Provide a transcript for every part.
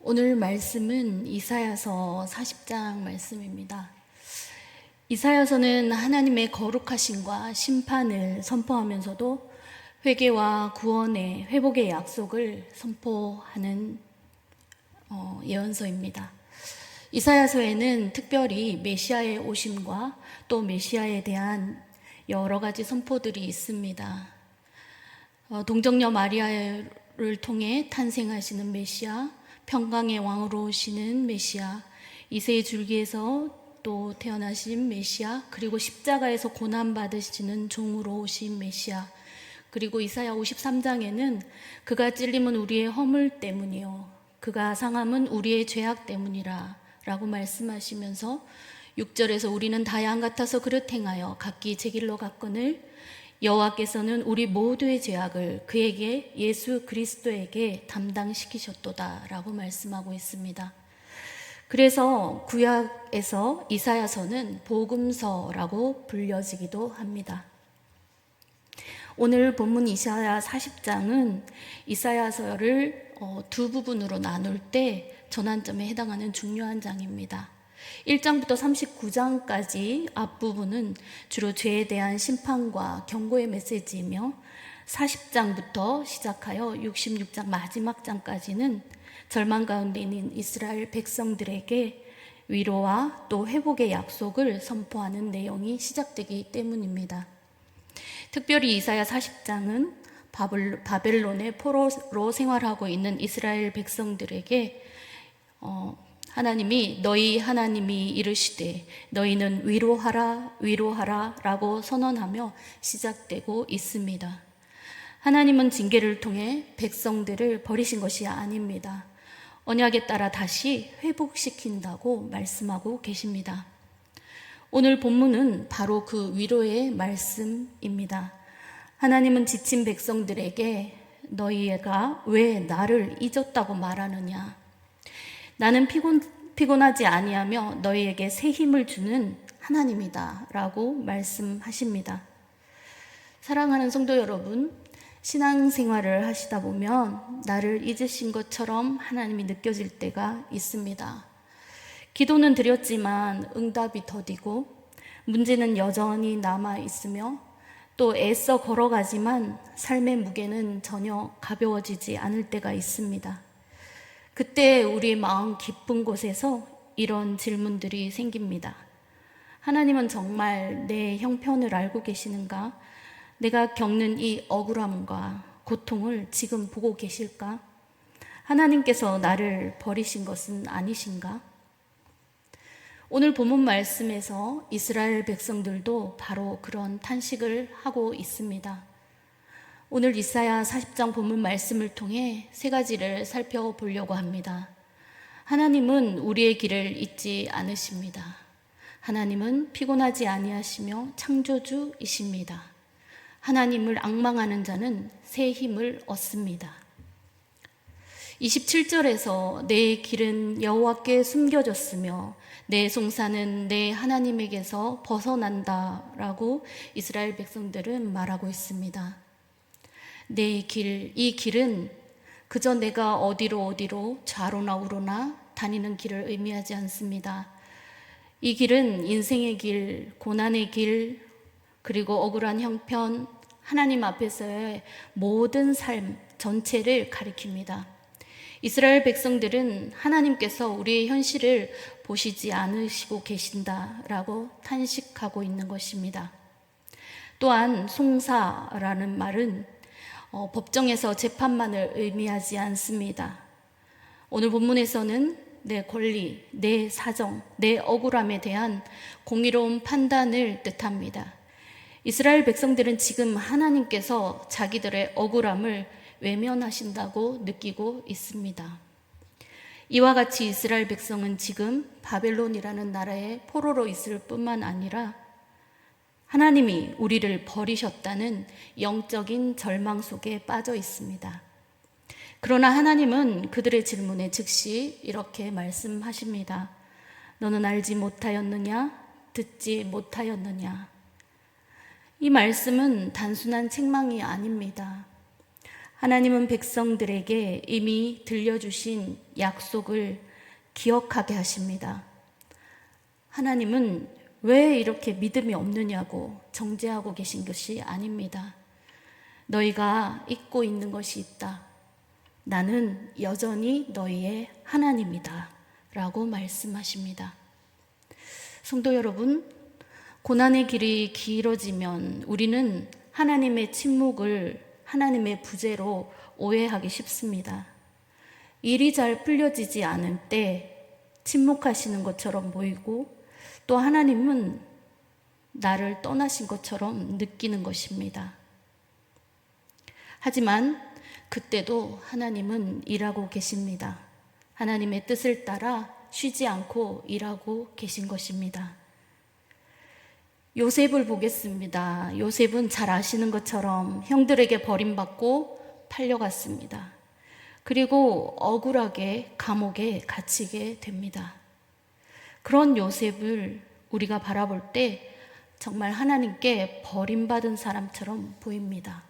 오늘 말씀은 이사야서 40장 말씀입니다. 이사야서는 하나님의 거룩하심과 심판을 선포하면서도 회개와 구원의 회복의 약속을 선포하는 예언서입니다. 이사야서에는 특별히 메시아의 오심과 또 메시아에 대한 여러 가지 선포들이 있습니다. 동정녀 마리아를 통해 탄생하시는 메시아, 평강의 왕으로 오시는 메시아, 이새의 줄기에서 또 태어나신 메시아, 그리고 십자가에서 고난받으시는 종으로 오신 메시아, 그리고 이사야 53장에는 그가 찔림은 우리의 허물 때문이요 그가 상함은 우리의 죄악 때문이라 라고 말씀하시면서 6절에서 우리는 다 양 같아서 그릇 행하여 각기 제 길로 갔거늘 여호와께서는 우리 모두의 죄악을 그에게 예수 그리스도에게 담당시키셨도다 라고 말씀하고 있습니다. 그래서 구약에서 이사야서는 복음서라고 불려지기도 합니다. 오늘 본문 이사야 40장은 이사야서를 두 부분으로 나눌 때 전환점에 해당하는 중요한 장입니다. 1장부터 39장까지 앞부분은 주로 죄에 대한 심판과 경고의 메시지이며 40장부터 시작하여 66장 마지막 장까지는 절망 가운데 있는 이스라엘 백성들에게 위로와 또 회복의 약속을 선포하는 내용이 시작되기 때문입니다. 특별히 이사야 40장은 바벨론의 포로로 생활하고 있는 이스라엘 백성들에게 하나님이 너희 하나님이 이르시되 너희는 위로하라 위로하라 라고 선언하며 시작되고 있습니다. 하나님은 징계를 통해 백성들을 버리신 것이 아닙니다. 언약에 따라 다시 회복시킨다고 말씀하고 계십니다. 오늘 본문은 바로 그 위로의 말씀입니다. 하나님은 지친 백성들에게 너희가 왜 나를 잊었다고 말하느냐? 나는 피곤하지 아니하며 너희에게 새 힘을 주는 하나님이다 라고 말씀하십니다. 사랑하는 성도 여러분, 신앙생활을 하시다 보면 나를 잊으신 것처럼 하나님이 느껴질 때가 있습니다. 기도는 드렸지만 응답이 더디고 문제는 여전히 남아 있으며 또 애써 걸어가지만 삶의 무게는 전혀 가벼워지지 않을 때가 있습니다. 그때 우리의 마음 깊은 곳에서 이런 질문들이 생깁니다. 하나님은 정말 내 형편을 알고 계시는가? 내가 겪는 이 억울함과 고통을 지금 보고 계실까? 하나님께서 나를 버리신 것은 아니신가? 오늘 본문 말씀에서 이스라엘 백성들도 바로 그런 탄식을 하고 있습니다. 오늘 이사야 40장 본문 말씀을 통해 세 가지를 살펴보려고 합니다. 하나님은 우리의 길을 잊지 않으십니다. 하나님은 피곤하지 아니하시며 창조주이십니다. 하나님을 앙망하는 자는 새 힘을 얻습니다. 27절에서 내 길은 여호와께 숨겨졌으며 내 송사는 내 하나님에게서 벗어난다 라고 이스라엘 백성들은 말하고 있습니다. 내 길, 이 길은 그저 내가 어디로 좌로나 우로나 다니는 길을 의미하지 않습니다. 이 길은 인생의 길, 고난의 길, 그리고 억울한 형편, 하나님 앞에서의 모든 삶 전체를 가리킵니다. 이스라엘 백성들은 하나님께서 우리의 현실을 보시지 않으시고 계신다라고 탄식하고 있는 것입니다. 또한 송사라는 말은 법정에서 재판만을 의미하지 않습니다. 오늘 본문에서는 내 권리, 내 사정, 내 억울함에 대한 공의로운 판단을 뜻합니다. 이스라엘 백성들은 지금 하나님께서 자기들의 억울함을 외면하신다고 느끼고 있습니다. 이와 같이 이스라엘 백성은 지금 바벨론이라는 나라의 포로로 있을 뿐만 아니라 하나님이 우리를 버리셨다는 영적인 절망 속에 빠져 있습니다. 그러나 하나님은 그들의 질문에 즉시 이렇게 말씀하십니다. 너는 알지 못하였느냐? 듣지 못하였느냐? 이 말씀은 단순한 책망이 아닙니다. 하나님은 백성들에게 이미 들려주신 약속을 기억하게 하십니다. 하나님은 왜 이렇게 믿음이 없느냐고 정죄하고 계신 것이 아닙니다. 너희가 잊고 있는 것이 있다. 나는 여전히 너희의 하나님이다. 라고 말씀하십니다. 성도 여러분, 고난의 길이 길어지면 우리는 하나님의 침묵을 하나님의 부재로 오해하기 쉽습니다. 일이 잘 풀려지지 않을 때 침묵하시는 것처럼 보이고 또 하나님은 나를 떠나신 것처럼 느끼는 것입니다. 하지만 그때도 하나님은 일하고 계십니다. 하나님의 뜻을 따라 쉬지 않고 일하고 계신 것입니다. 요셉을 보겠습니다. 요셉은 잘 아시는 것처럼 형들에게 버림받고 팔려갔습니다. 그리고 억울하게 감옥에 갇히게 됩니다. 그런 요셉을 우리가 바라볼 때 정말 하나님께 버림받은 사람처럼 보입니다.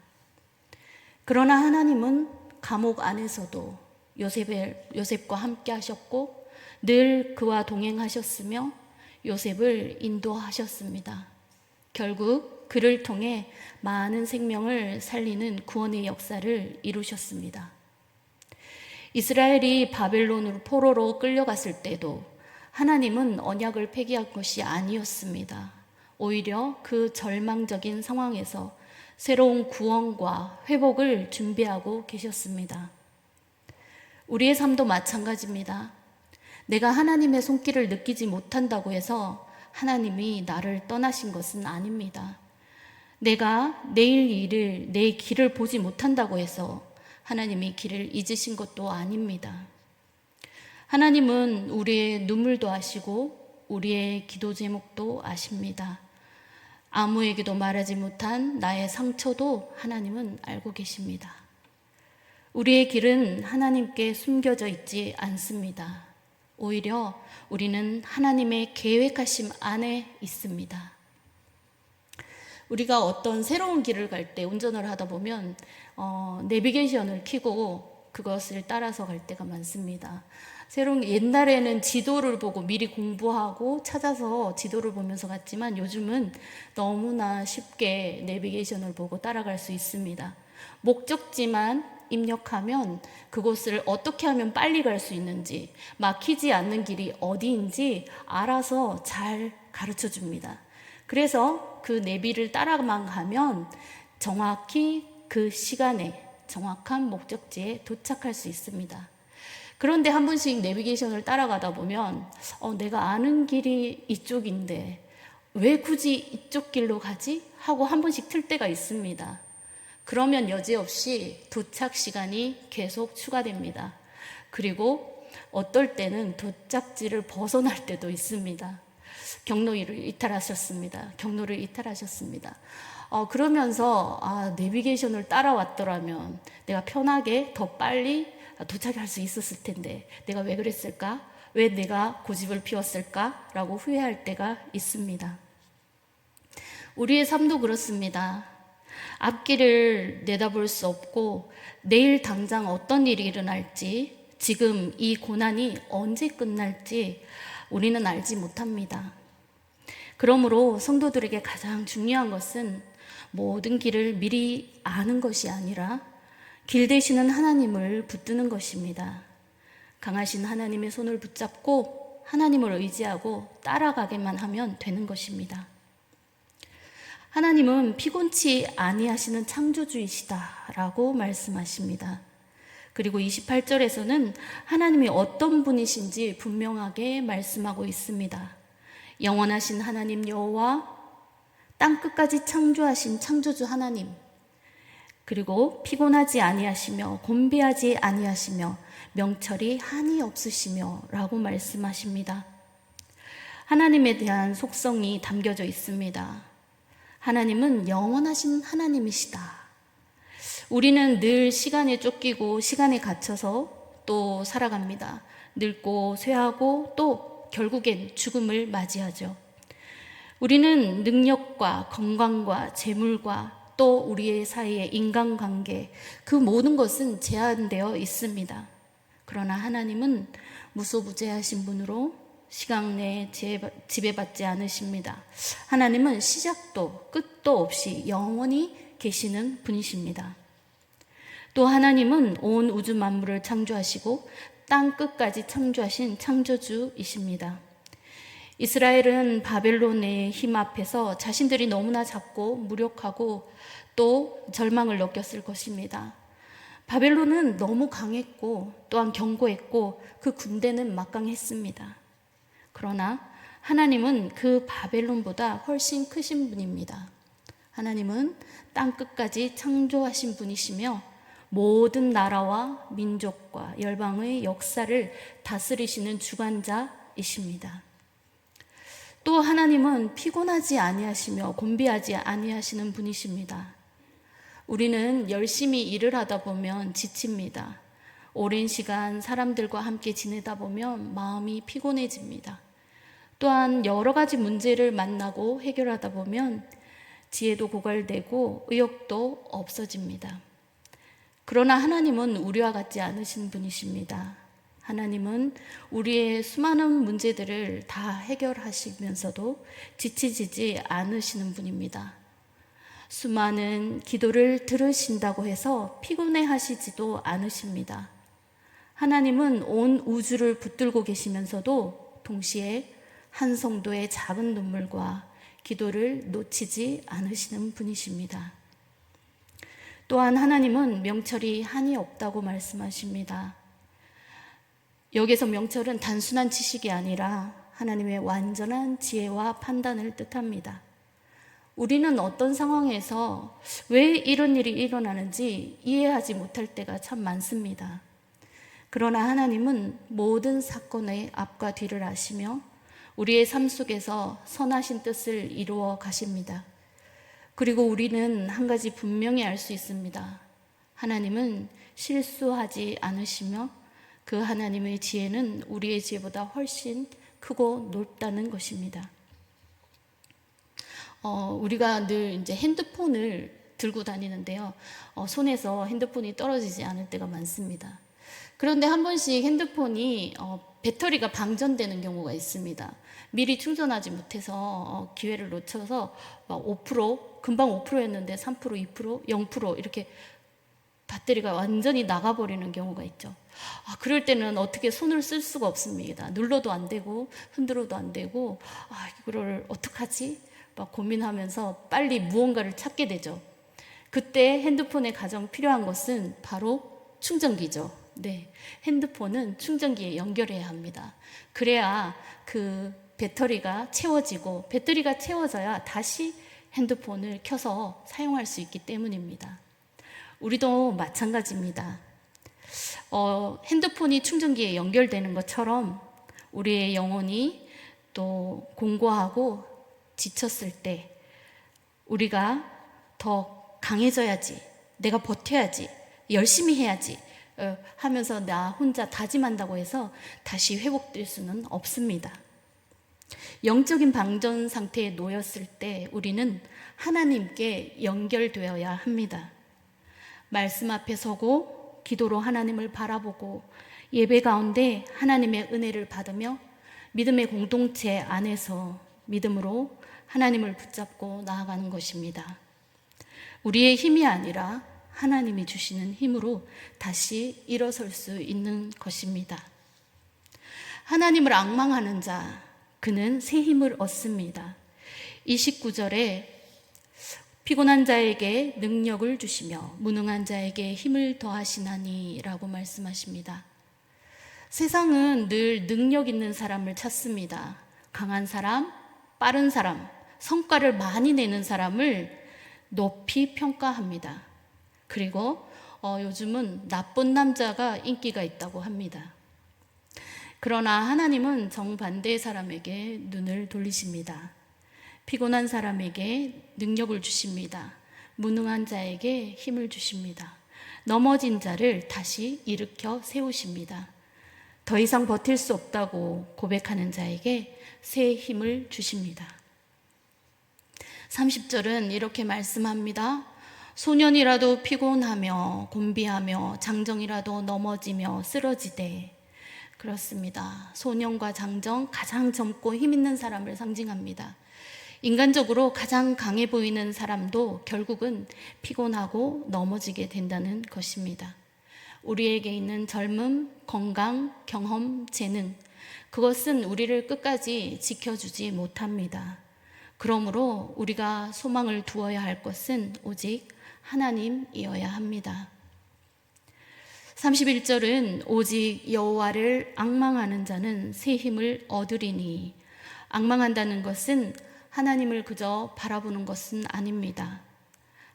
그러나 하나님은 감옥 안에서도 요셉과 함께 하셨고 늘 그와 동행하셨으며 요셉을 인도하셨습니다. 결국 그를 통해 많은 생명을 살리는 구원의 역사를 이루셨습니다. 이스라엘이 바벨론으로 포로로 끌려갔을 때도 하나님은 언약을 폐기한 것이 아니었습니다. 오히려 그 절망적인 상황에서 새로운 구원과 회복을 준비하고 계셨습니다. 우리의 삶도 마찬가지입니다. 내가 하나님의 손길을 느끼지 못한다고 해서 하나님이 나를 떠나신 것은 아닙니다. 내가 내 길을 보지 못한다고 해서 하나님이 길을 잊으신 것도 아닙니다. 하나님은 우리의 눈물도 아시고 우리의 기도 제목도 아십니다. 아무에게도 말하지 못한 나의 상처도 하나님은 알고 계십니다. 우리의 길은 하나님께 숨겨져 있지 않습니다. 오히려 우리는 하나님의 계획하심 안에 있습니다. 우리가 어떤 새로운 길을 갈 때 운전을 하다 보면 내비게이션을 켜고 그것을 따라서 갈 때가 많습니다. 옛날에는 지도를 보고 미리 공부하고 찾아서 지도를 보면서 갔지만 요즘은 너무나 쉽게 내비게이션을 보고 따라갈 수 있습니다. 목적지만 입력하면 그곳을 어떻게 하면 빨리 갈 수 있는지, 막히지 않는 길이 어디인지 알아서 잘 가르쳐 줍니다. 그래서 그 내비를 따라만 가면 정확히 그 시간에 정확한 목적지에 도착할 수 있습니다. 그런데 한 번씩 내비게이션을 따라가다 보면 내가 아는 길이 이쪽인데 왜 굳이 이쪽 길로 가지? 하고 한 번씩 틀 때가 있습니다. 그러면 여지없이 도착 시간이 계속 추가됩니다. 그리고 어떨 때는 도착지를 벗어날 때도 있습니다. 경로를 이탈하셨습니다. 그러면서 내비게이션을 따라왔더라면 내가 편하게 더 빨리 도착할 수 있었을 텐데 내가 왜 그랬을까? 왜 내가 고집을 피웠을까? 라고 후회할 때가 있습니다. 우리의 삶도 그렇습니다. 앞길을 내다볼 수 없고 내일 당장 어떤 일이 일어날지, 지금 이 고난이 언제 끝날지 우리는 알지 못합니다. 그러므로 성도들에게 가장 중요한 것은 모든 길을 미리 아는 것이 아니라 길 되시는 하나님을 붙드는 것입니다. 강하신 하나님의 손을 붙잡고 하나님을 의지하고 따라가게만 하면 되는 것입니다. 하나님은 피곤치 아니하시는 창조주이시다라고 말씀하십니다. 그리고 28절에서는 하나님이 어떤 분이신지 분명하게 말씀하고 있습니다. 영원하신 하나님 여호와, 땅끝까지 창조하신 창조주 하나님, 그리고 피곤하지 아니하시며 곤비하지 아니하시며 명철이 한이 없으시며 라고 말씀하십니다. 하나님에 대한 속성이 담겨져 있습니다. 하나님은 영원하신 하나님이시다. 우리는 늘 시간에 쫓기고 시간에 갇혀서 또 살아갑니다. 늙고 쇠하고 또 결국엔 죽음을 맞이하죠. 우리는 능력과 건강과 재물과 또 우리의 사이의 인간관계, 그 모든 것은 제한되어 있습니다. 그러나 하나님은 무소부재하신 분으로 시간 내에 지배받지 않으십니다. 하나님은 시작도 끝도 없이 영원히 계시는 분이십니다. 또 하나님은 온 우주 만물을 창조하시고 땅 끝까지 창조하신 창조주이십니다. 이스라엘은 바벨론의 힘 앞에서 자신들이 너무나 작고 무력하고 또 절망을 느꼈을 것입니다. 바벨론은 너무 강했고 또한 견고했고 그 군대는 막강했습니다. 그러나 하나님은 그 바벨론보다 훨씬 크신 분입니다. 하나님은 땅 끝까지 창조하신 분이시며 모든 나라와 민족과 열방의 역사를 다스리시는 주관자이십니다. 또 하나님은 피곤하지 아니하시며 곤비하지 아니하시는 분이십니다. 우리는 열심히 일을 하다 보면 지칩니다. 오랜 시간 사람들과 함께 지내다 보면 마음이 피곤해집니다. 또한 여러 가지 문제를 만나고 해결하다 보면 지혜도 고갈되고 의욕도 없어집니다. 그러나 하나님은 우리와 같지 않으신 분이십니다. 하나님은 우리의 수많은 문제들을 다 해결하시면서도 지치지 않으시는 분입니다. 수많은 기도를 들으신다고 해서 피곤해 하시지도 않으십니다. 하나님은 온 우주를 붙들고 계시면서도 동시에 한 성도의 작은 눈물과 기도를 놓치지 않으시는 분이십니다. 또한 하나님은 명철이 한이 없다고 말씀하십니다. 여기서 명철은 단순한 지식이 아니라 하나님의 완전한 지혜와 판단을 뜻합니다. 우리는 어떤 상황에서 왜 이런 일이 일어나는지 이해하지 못할 때가 참 많습니다. 그러나 하나님은 모든 사건의 앞과 뒤를 아시며 우리의 삶 속에서 선하신 뜻을 이루어 가십니다. 그리고 우리는 한 가지 분명히 알 수 있습니다. 하나님은 실수하지 않으시며 그 하나님의 지혜는 우리의 지혜보다 훨씬 크고 높다는 것입니다. 우리가 늘 이제 핸드폰을 들고 다니는데요. 손에서 핸드폰이 떨어지지 않을 때가 많습니다. 그런데 한 번씩 핸드폰이 배터리가 방전되는 경우가 있습니다. 미리 충전하지 못해서 기회를 놓쳐서 5%, 금방 5%였는데 3%, 2%, 0% 이렇게 배터리가 완전히 나가버리는 경우가 있죠. 그럴 때는 어떻게 손을 쓸 수가 없습니다. 눌러도 안 되고 흔들어도 안 되고 이거를 어떡하지? 막 고민하면서 빨리 무언가를 찾게 되죠. 그때 핸드폰에 가장 필요한 것은 바로 충전기죠. 네, 핸드폰은 충전기에 연결해야 합니다. 그래야 그 배터리가 채워지고 배터리가 채워져야 다시 핸드폰을 켜서 사용할 수 있기 때문입니다. 우리도 마찬가지입니다. 핸드폰이 충전기에 연결되는 것처럼 우리의 영혼이 또 공고하고 지쳤을 때 우리가 더 강해져야지, 내가 버텨야지, 열심히 해야지 하면서 나 혼자 다짐한다고 해서 다시 회복될 수는 없습니다. 영적인 방전 상태에 놓였을 때 우리는 하나님께 연결되어야 합니다. 말씀 앞에 서고 기도로 하나님을 바라보고 예배 가운데 하나님의 은혜를 받으며 믿음의 공동체 안에서 믿음으로 하나님을 붙잡고 나아가는 것입니다. 우리의 힘이 아니라 하나님이 주시는 힘으로 다시 일어설 수 있는 것입니다. 하나님을 앙망하는 자, 그는 새 힘을 얻습니다. 29절에 피곤한 자에게 능력을 주시며 무능한 자에게 힘을 더하시나니 라고 말씀하십니다. 세상은 늘 능력 있는 사람을 찾습니다. 강한 사람, 빠른 사람, 성과를 많이 내는 사람을 높이 평가합니다. 그리고 요즘은 나쁜 남자가 인기가 있다고 합니다. 그러나 하나님은 정반대의 사람에게 눈을 돌리십니다. 피곤한 사람에게 능력을 주십니다. 무능한 자에게 힘을 주십니다. 넘어진 자를 다시 일으켜 세우십니다. 더 이상 버틸 수 없다고 고백하는 자에게 새 힘을 주십니다. 30절은 이렇게 말씀합니다. 소년이라도 피곤하며 곤비하며 장정이라도 넘어지며 쓰러지되. 그렇습니다. 소년과 장정, 가장 젊고 힘 있는 사람을 상징합니다. 인간적으로 가장 강해 보이는 사람도 결국은 피곤하고 넘어지게 된다는 것입니다. 우리에게 있는 젊음, 건강, 경험, 재능, 그것은 우리를 끝까지 지켜주지 못합니다. 그러므로 우리가 소망을 두어야 할 것은 오직 하나님이어야 합니다. 31절은 오직 여호와를 앙망하는 자는 새 힘을 얻으리니. 앙망한다는 것은 하나님을 그저 바라보는 것은 아닙니다.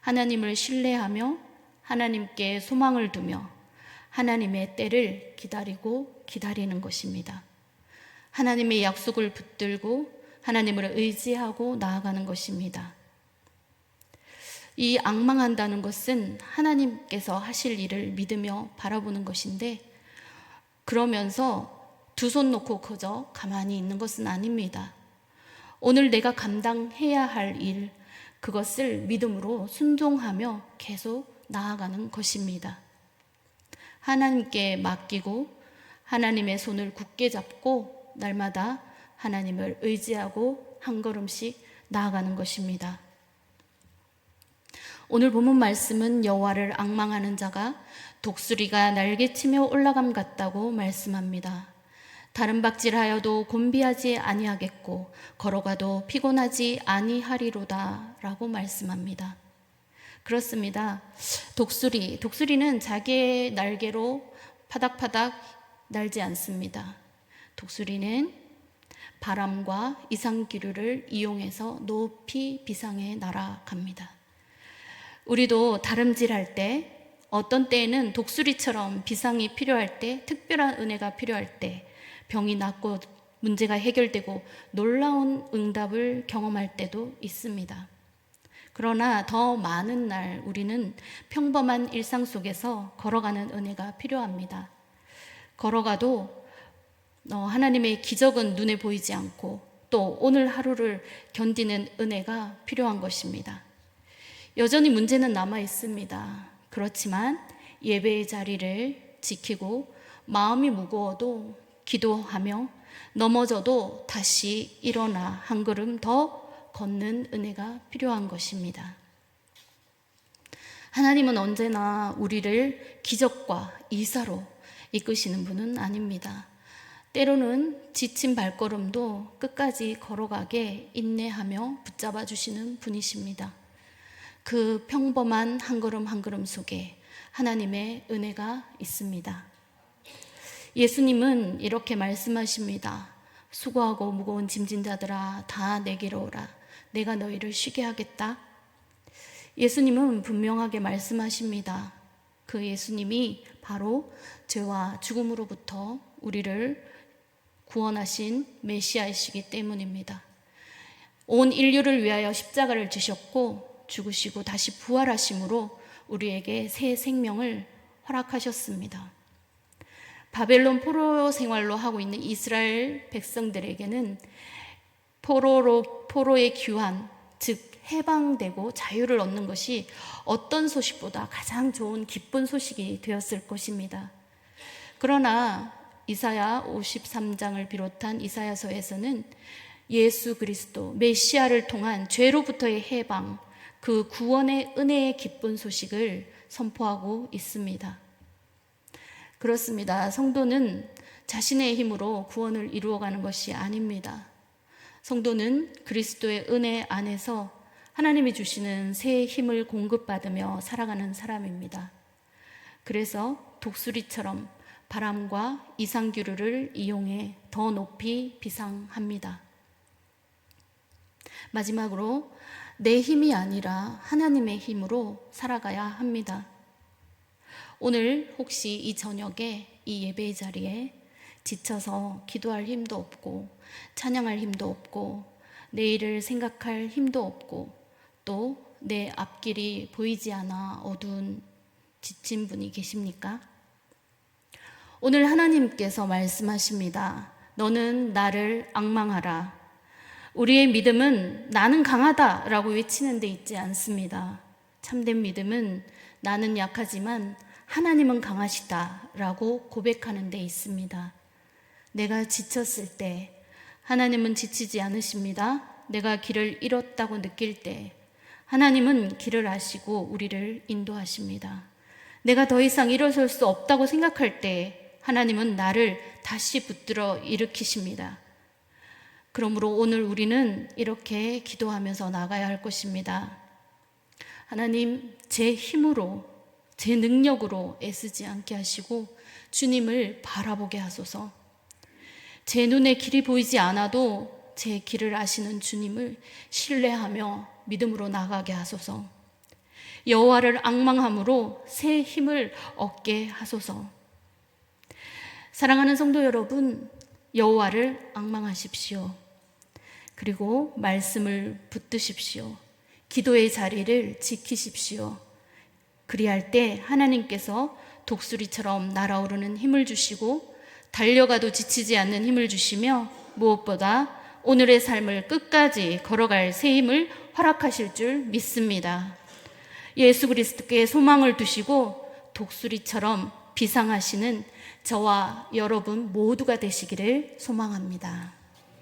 하나님을 신뢰하며 하나님께 소망을 두며 하나님의 때를 기다리는 것입니다. 하나님의 약속을 붙들고 하나님을 의지하고 나아가는 것입니다. 이 앙망한다는 것은 하나님께서 하실 일을 믿으며 바라보는 것인데, 그러면서 두 손 놓고 그저 가만히 있는 것은 아닙니다. 오늘 내가 감당해야 할 일, 그것을 믿음으로 순종하며 계속 나아가는 것입니다. 하나님께 맡기고 하나님의 손을 굳게 잡고 날마다 하나님을 의지하고 한 걸음씩 나아가는 것입니다. 오늘 본문 말씀은 여호와를 앙망하는 자가 독수리가 날개치며 올라감 같다고 말씀합니다. 다른 박질하여도 곤비하지 아니하겠고 걸어가도 피곤하지 아니하리로다 라고 말씀합니다. 그렇습니다. 독수리는 자기의 날개로 파닥파닥 날지 않습니다. 독수리는 바람과 이상기류를 이용해서 높이 비상에 날아갑니다. 우리도 다름질할 때, 어떤 때에는 독수리처럼 비상이 필요할 때, 특별한 은혜가 필요할 때, 병이 낫고 문제가 해결되고 놀라운 응답을 경험할 때도 있습니다. 그러나 더 많은 날 우리는 평범한 일상 속에서 걸어가는 은혜가 필요합니다. 걸어가도 하나님의 기적은 눈에 보이지 않고 또 오늘 하루를 견디는 은혜가 필요한 것입니다. 여전히 문제는 남아 있습니다. 그렇지만 예배의 자리를 지키고 마음이 무거워도 기도하며 넘어져도 다시 일어나 한 걸음 더 걷는 은혜가 필요한 것입니다. 하나님은 언제나 우리를 기적과 이사로 이끄시는 분은 아닙니다. 때로는 지친 발걸음도 끝까지 걸어가게 인내하며 붙잡아 주시는 분이십니다. 그 평범한 한 걸음 한 걸음 속에 하나님의 은혜가 있습니다. 예수님은 이렇게 말씀하십니다. 수고하고 무거운 짐진 자들아 다 내게로 오라. 내가 너희를 쉬게 하겠다. 예수님은 분명하게 말씀하십니다. 그 예수님이 바로 죄와 죽음으로부터 우리를 구원하신 메시아이시기 때문입니다. 온 인류를 위하여 십자가를 지셨고 죽으시고 다시 부활하심으로 우리에게 새 생명을 허락하셨습니다. 바벨론 포로 생활로 하고 있는 이스라엘 백성들에게는 포로의 귀환, 즉 해방되고 자유를 얻는 것이 어떤 소식보다 가장 좋은 기쁜 소식이 되었을 것입니다. 그러나 이사야 53장을 비롯한 이사야서에서는 예수 그리스도 메시아를 통한 죄로부터의 해방, 그 구원의 은혜의 기쁜 소식을 선포하고 있습니다. 그렇습니다. 성도는 자신의 힘으로 구원을 이루어가는 것이 아닙니다. 성도는 그리스도의 은혜 안에서 하나님이 주시는 새 힘을 공급받으며 살아가는 사람입니다. 그래서 독수리처럼 바람과 이상기류를 이용해 더 높이 비상합니다. 마지막으로 내 힘이 아니라 하나님의 힘으로 살아가야 합니다. 오늘 혹시 이 저녁에 이 예배의 자리에 지쳐서 기도할 힘도 없고 찬양할 힘도 없고 내일을 생각할 힘도 없고 또 내 앞길이 보이지 않아 어두운 지친 분이 계십니까? 오늘 하나님께서 말씀하십니다. 너는 나를 앙망하라. 우리의 믿음은 나는 강하다 라고 외치는 데 있지 않습니다. 참된 믿음은 나는 약하지만 하나님은 강하시다라고 고백하는 데 있습니다. 내가 지쳤을 때 하나님은 지치지 않으십니다. 내가 길을 잃었다고 느낄 때 하나님은 길을 아시고 우리를 인도하십니다. 내가 더 이상 일어설 수 없다고 생각할 때 하나님은 나를 다시 붙들어 일으키십니다. 그러므로 오늘 우리는 이렇게 기도하면서 나가야 할 것입니다. 하나님, 제 힘으로, 제 능력으로 애쓰지 않게 하시고 주님을 바라보게 하소서. 제 눈에 길이 보이지 않아도 제 길을 아시는 주님을 신뢰하며 믿음으로 나가게 하소서. 여호와를 앙망함으로 새 힘을 얻게 하소서. 사랑하는 성도 여러분, 여호와를 앙망하십시오. 그리고 말씀을 붙드십시오. 기도의 자리를 지키십시오. 그리할 때 하나님께서 독수리처럼 날아오르는 힘을 주시고 달려가도 지치지 않는 힘을 주시며 무엇보다 오늘의 삶을 끝까지 걸어갈 새 힘을 허락하실 줄 믿습니다. 예수 그리스도께 소망을 두시고 독수리처럼 비상하시는 저와 여러분 모두가 되시기를 소망합니다.